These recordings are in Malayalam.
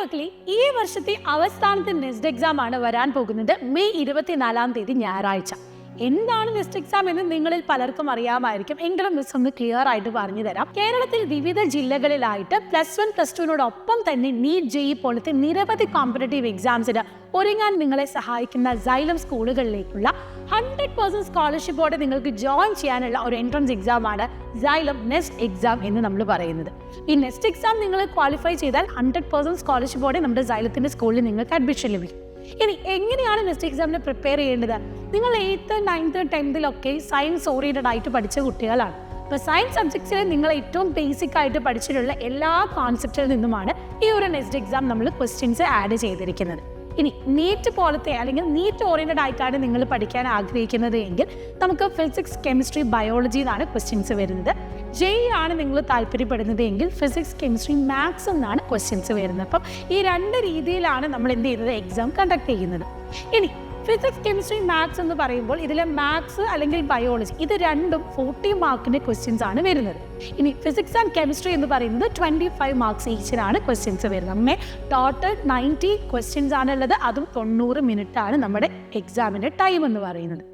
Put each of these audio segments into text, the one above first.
മക്കളെ, ഈ വർഷത്തെ അവസാനത്തെ നെസ്റ്റ് എക്സാം ആണ് വരാൻ പോകുന്നത് മെയ് 24 ഞായറാഴ്ച. എന്താണ് നെസ്റ്റ് എക്സാം എന്ന് നിങ്ങളിൽ പലർക്കും അറിയാമായിരിക്കും. എങ്കിലും മിസ് ഒന്ന് ക്ലിയർ ആയിട്ട് പറഞ്ഞു തരാം. കേരളത്തിൽ വിവിധ ജില്ലകളിലായിട്ട് +1 +2നോടൊപ്പം തന്നെ നീറ്റ് JEE പോലത്തെ നിരവധി കോമ്പറ്റേറ്റീവ് എക്സാംസിന് ഒരുങ്ങാൻ നിങ്ങളെ സഹായിക്കുന്ന സൈലം സ്കൂളുകളിലേക്കുള്ള 100% സ്കോളർഷിപ്പോടെ നിങ്ങൾക്ക് ജോയിൻ ചെയ്യാനുള്ള ഒരു എൻട്രൻസ് എക്സാമാണ് സൈലം നെസ്റ്റ് എക്സാം എന്ന് നമ്മൾ പറയുന്നത്. ഈ നെസ്റ്റ് എക്സാം നിങ്ങൾ ക്വാളിഫൈ ചെയ്താൽ 100% സ്കോളർഷിപ്പോടെ നമ്മുടെ സൈലത്തിന്റെ സ്കൂളിൽ നിങ്ങൾക്ക് അഡ്മിഷൻ ലഭിക്കും. ഇനി എങ്ങനെയാണ് നെസ്റ്റ് എക്സാമിന് പ്രിപ്പയർ ചെയ്യേണ്ടത്? നിങ്ങൾ 8th 9th 10th science oriented ആയിട്ട് പഠിച്ച കുട്ടികളാണ്. അപ്പോൾ സയൻസ് സബ്ജക്ട്സിൽ നിങ്ങൾ ഏറ്റവും ബേസിക് ആയിട്ട് പഠിച്ചിട്ടുള്ള എല്ലാ കോൺസെപ്റ്റിൽ നിന്നുമാണ് ഈ ഒരു നെസ്റ്റ് എക്സാം നമ്മൾ ക്വസ്റ്റ്യൻസ് ആഡ് ചെയ്തിരിക്കുന്നത്. ഇനി നീറ്റ് പോലത്തെ അല്ലെങ്കിൽ നീറ്റ് ഓറിയന്റഡ് ആയിട്ടാണ് നിങ്ങൾ പഠിക്കാൻ ആഗ്രഹിക്കുന്നത് എങ്കിൽ നമുക്ക് ഫിസിക്സ്, കെമിസ്ട്രി, ബയോളജി എന്നാണ് ക്വസ്റ്റ്യൻസ് വരുന്നത്. JEE ആണ് നിങ്ങൾ താല്പര്യപ്പെടുന്നത് എങ്കിൽ ഫിസിക്സ്, കെമിസ്ട്രി, മാത്സ് എന്നാണ് ക്വസ്റ്റ്യൻസ് വരുന്നത്. അപ്പം ഈ രണ്ട് രീതിയിലാണ് നമ്മൾ എന്ത് ചെയ്യുന്നത്, എക്സാം കണ്ടക്ട് ചെയ്യുന്നത്. ഇനി ഫിസിക്സ്, കെമിസ്ട്രി, മാത്സ് എന്ന് പറയുമ്പോൾ ഇതിലെ മാത്സ് അല്ലെങ്കിൽ ബയോളജി ഇത് രണ്ടും 40 മാർക്കിൻ്റെ ക്വസ്റ്റ്യൻസ് ആണ് വരുന്നത്. ഇനി ഫിസിക്സ് ആൻഡ് കെമിസ്ട്രി എന്ന് പറയുന്നത് 25 മാർക്സ് ഈച്ചിനാണ് ക്വസ്റ്റ്യൻസ് വരുന്നത്. അങ്ങനെ ടോട്ടൽ 90 ക്വസ്റ്റ്യൻസ് ആണുള്ളത്. അതും 90 മിനിറ്റ് ആണ് നമ്മുടെ എക്സാമിൻ്റെ ടൈം എന്ന് പറയുന്നത്.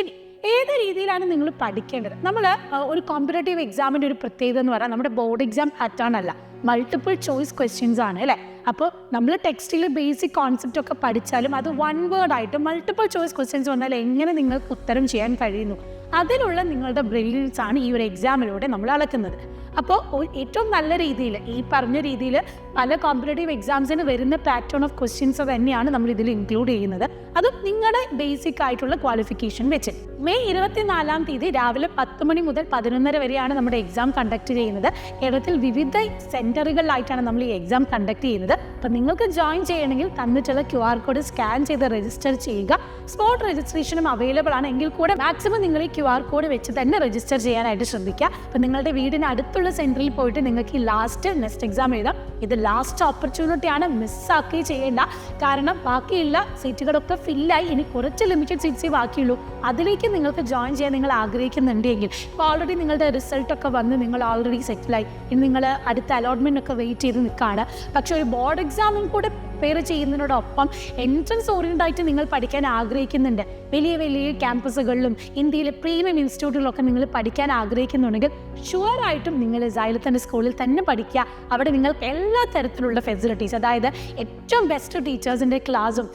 ഇനി ഏത് രീതിയിലാണ് നിങ്ങൾ പഠിക്കേണ്ടത്? നമ്മൾ ഒരു കോമ്പറ്റേറ്റീവ് എക്സാമിൻ്റെ ഒരു പ്രത്യേകത എന്ന് പറഞ്ഞാൽ നമ്മുടെ ബോർഡ് എക്സാം പാറ്റേൺ അല്ല, മൾട്ടിപ്പിൾ ചോയ്സ് ക്വസ്റ്റ്യൻസ് ആണ് അല്ലേ. അപ്പോൾ നമ്മൾ ടെക്സ്റ്റിൽ ബേസിക് കോൺസെപ്റ്റ് ഒക്കെ പഠിച്ചാലും അത് വൺ വേർഡ് ആയിട്ട് മൾട്ടിപ്പിൾ ചോയ്സ് ക്വസ്റ്റ്യൻസ് വന്നാൽ എങ്ങനെ നിങ്ങൾക്ക് ഉത്തരം ചെയ്യാൻ കഴിയുന്നു, അതിനുള്ള നിങ്ങളുടെ ബ്രില്യൻസ് ആണ് ഈ ഒരു എക്സാമിലൂടെ നമ്മൾ അളക്കുന്നത്. അപ്പോൾ ഏറ്റവും നല്ല രീതിയിൽ ഈ പറഞ്ഞ രീതിയിൽ പല കോമ്പറ്റേറ്റീവ് എക്സാംസിന് വരുന്ന പാറ്റേൺ ഓഫ് ക്വസ്റ്റ്യൻസ് തന്നെയാണ് നമ്മൾ ഇതിൽ ഇൻക്ലൂഡ് ചെയ്യുന്നത്. അതും നിങ്ങളുടെ ബേസിക് ആയിട്ടുള്ള ക്വാളിഫിക്കേഷൻ വെച്ച്. മെയ് 24 രാവിലെ 10 മണി മുതൽ 11:30 വരെയാണ് നമ്മുടെ എക്സാം കണ്ടക്ട് ചെയ്യുന്നത്. കേരളത്തിൽ വിവിധ സെൻറ്ററുകളിലായിട്ടാണ് നമ്മൾ ഈ എക്സാം കണ്ടക്ട് ചെയ്യുന്നത്. അപ്പോൾ നിങ്ങൾക്ക് ജോയിൻ ചെയ്യണമെങ്കിൽ തന്നിട്ടുള്ള QR കോഡ് സ്കാൻ ചെയ്ത് രജിസ്റ്റർ ചെയ്യുക. സ്പോട്ട് രജിസ്ട്രേഷനും അവൈലബിൾ ആണ്. എങ്കിൽ കൂടെ മാക്സിമം നിങ്ങൾ ഈ QR കോഡ് വെച്ച് തന്നെ രജിസ്റ്റർ ചെയ്യാനായിട്ട് ശ്രദ്ധിക്കുക. അപ്പോൾ നിങ്ങളുടെ വീടിന് അടുത്തുള്ള സെൻറ്ററിൽ പോയിട്ട് നിങ്ങൾക്ക് ഈ ലാസ്റ്റ് നെസ്റ്റ് എക്സാം എഴുതാം. ഇത് ലാസ്റ്റ് ഓപ്പർച്യൂണിറ്റിയാണ്, മിസ്സാക്കി ചെയ്യേണ്ട. കാരണം ബാക്കിയുള്ള സീറ്റുകളൊക്കെ ഫില്ലായി, ഇനി കുറച്ച് ലിമിറ്റഡ് സീറ്റ്സേ ബാക്കിയുള്ളൂ. അതിലേക്ക് നിങ്ങൾക്ക് ജോയിൻ ചെയ്യാൻ നിങ്ങൾ ആഗ്രഹിക്കുന്നുണ്ടെങ്കിൽ ഇപ്പോൾ ഓൾറെഡി നിങ്ങളുടെ റിസൾട്ടൊക്കെ വന്ന് നിങ്ങൾ ഓൾറെഡി സെറ്റിലായി, ഇനി നിങ്ങൾ അടുത്ത അലോട്ട്മെൻ്റ് ഒക്കെ വെയിറ്റ് ചെയ്ത് നിൽക്കുകയാണ്. പക്ഷേ ഒരു ബോർഡ് എക്സാമും കൂടെ പ്രിപ്പയർ ചെയ്യുന്നതിനോടൊപ്പം എൻട്രൻസ് ഓറിയൻ്റഡ് ആയിട്ട് നിങ്ങൾ പഠിക്കാൻ ആഗ്രഹിക്കുന്നുണ്ട്, വലിയ വലിയ ക്യാമ്പസുകളിലും ഇന്ത്യയിലെ പ്രീമിയം ഇൻസ്റ്റിറ്റ്യൂട്ടുകളിലൊക്കെ നിങ്ങൾ പഠിക്കാൻ ആഗ്രഹിക്കുന്നുണ്ടെങ്കിൽ ഷുവറായിട്ടും നിങ്ങൾ സൈലത്തിൻ്റെ സ്കൂളിൽ തന്നെ പഠിക്കുക. അവിടെ നിങ്ങൾക്ക് എല്ലാ തരത്തിലുള്ള ഫെസിലിറ്റീസ്, അതായത് ഏറ്റവും ബെസ്റ്റ് ടീച്ചേഴ്സിൻ്റെ ക്ലാസ്സും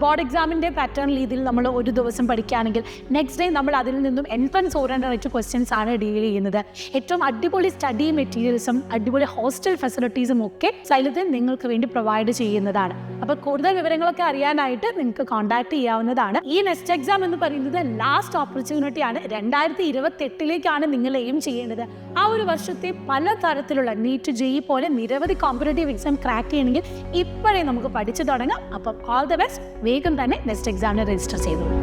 ബോർഡ് എക്സാമിൻ്റെ പാറ്റേൺ രീതിയിൽ നമ്മൾ ഒരു ദിവസം പഠിക്കുകയാണെങ്കിൽ നെക്സ്റ്റ് ഡേ നമ്മൾ അതിൽ നിന്നും എൻട്രൻസ് ഓറിയൻ്റഡ് ആയിട്ട് ക്വസ്റ്റ്യൻസ് ആണ് ഡീൽ ചെയ്യുന്നത്. ഏറ്റവും അടിപൊളി സ്റ്റഡി മെറ്റീരിയൽസും അടിപൊളി ഹോസ്റ്റൽ ഫെസിലിറ്റീസും ഒക്കെ സൈലത്തിൽ നിങ്ങൾക്ക് വേണ്ടി പ്രൊവൈഡ് ചെയ്യുന്നതാണ്. അപ്പോൾ കൂടുതൽ വിവരങ്ങളൊക്കെ അറിയാനായിട്ട് നിങ്ങൾക്ക് കോൺടാക്ട് ചെയ്യാവുന്നതാണ്. ഈ നെസ്റ്റ് എക്സാം എന്ന് പറയുന്നത് ലാസ്റ്റ് ഓപ്പർച്യൂണിറ്റിയാണ്. 2028 നിങ്ങൾ എയിം ചെയ്യേണ്ടത്. ആ ഒരു വർഷത്തെ പല തരത്തിലുള്ള നീറ്റ് JEE പോലെ നിരവധി കോമ്പറ്റേറ്റീവ് എക്സാം ക്രാക്ക് ചെയ്യണമെങ്കിൽ ഇപ്പോഴേ നമുക്ക് പഠിച്ചു തുടങ്ങാം. അപ്പം ഓൾ ദ ബെസ്റ്റ്. വേഗം തന്നെ നെസ്റ്റ് എക്സാമിന് രജിസ്റ്റർ ചെയ്തോളൂ.